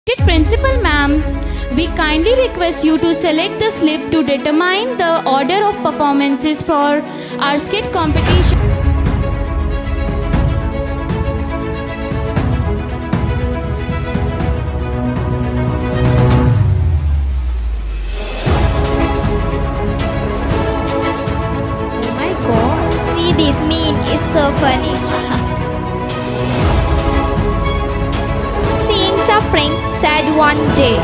Respected Principal Ma'am, we kindly request you to select the slip to determine the order of performances for our skit competition. Oh my god, see this meme is so funny. Seeing suffering, said one day.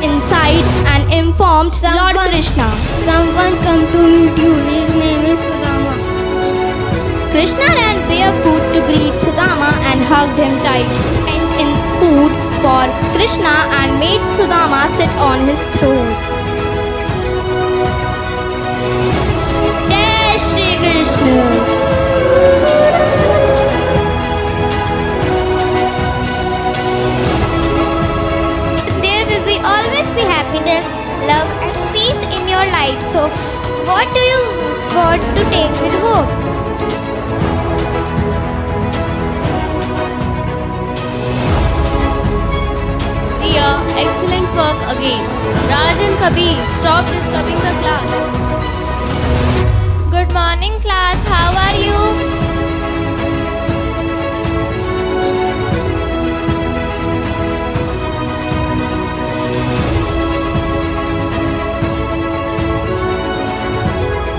Inside an informed Lord Krishna. Someone come to meet you. His name is Sudama. Krishna ran barefoot to greet Sudama and hugged him tight. And in food for Krishna and made Sudama sit on his throne. Jai Shri Krishna. There will be always be happiness, love, and peace in your life. So, what do you want to take with hope? Dear, excellent work again. Raj and Kabir, stop disturbing the class. Good morning, class. How are you?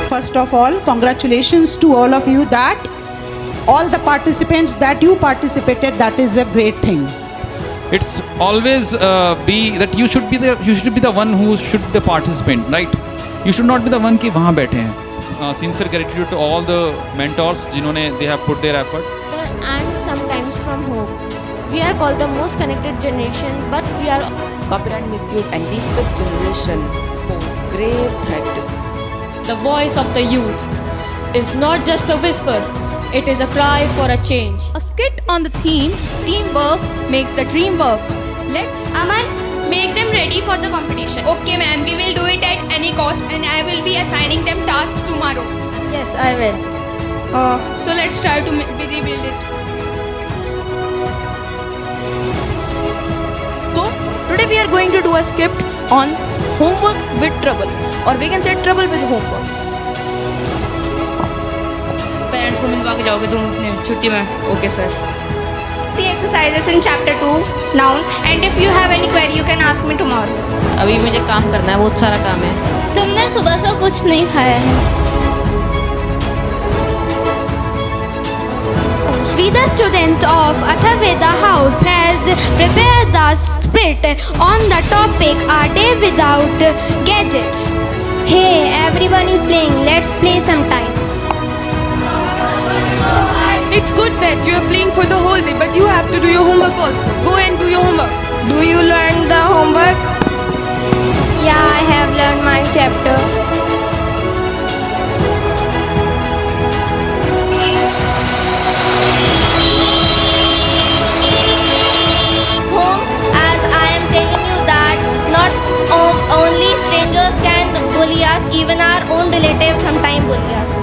First of all, congratulations to all of you that all the participants that you participated, that is a great thing. It's always be that you should be the one who should be the participant, right? You should not be the one कि वहाँ बैठे हैं. Sincere gratitude to all the mentors जिन्होंने they have put their effort. And sometimes from home. We are called the most connected generation, but we are Copyright misuse and defect generation pose grave threat. the voice of the youth. Is not just a whisper, it is a cry for a change. A skit on the theme Teamwork makes the dream work. Let Aman, make them ready for the competition. Okay ma'am, we will do it at any cost and I will be assigning them tasks tomorrow. Yes, I will. So let's try to rebuild it. So today we are going to do a script on homework with trouble, or we can say trouble with homework. Parents को मिलवा के जाओगे तुम अपने छुट्टी में? Okay sir. The exercises in chapter 2 noun, and if you have any query you can ask me tomorrow. अभी मुझे काम करना है, बहुत सारा काम है. तुमने सुबह से कुछ नहीं खाया है. We, the student of Athaveda House, has prepared the script on the topic A Day Without Gadgets. Hey, everyone is playing. Let's play sometime. It's good that you are playing for the whole day, but you have to do your homework also. Go and do your homework. Do you learn the homework? Yeah, I have learned my chapter. Home, as I am telling you that not only strangers can bully us, even our own relatives sometimes bully us.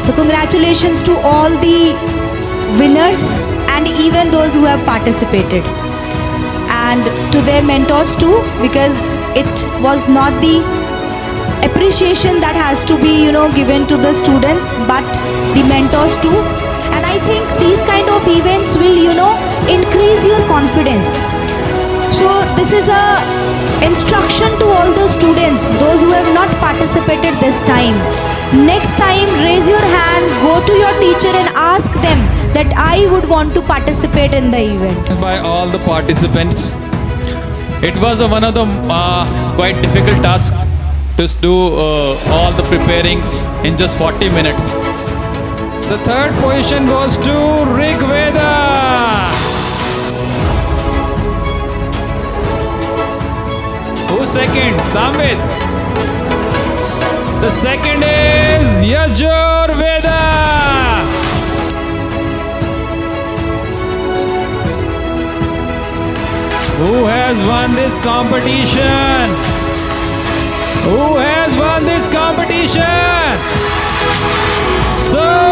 So congratulations to all the winners and even those who have participated, and to their mentors too, because it was not the appreciation that has to be given to the students, but the mentors too. And I think these kind of events will increase your confidence. So this is a instruction to all the students, those who have not participated this time. Next time, raise your hand, go to your teacher and ask them that I would want to participate in the event. By all the participants, it was one of the quite difficult tasks to do all the preparings in just 40 minutes. The third position was to Rig Veda. Who's second? Samvid. The second is Yajur Veda. Who has has won this competition? Who has won this competition? So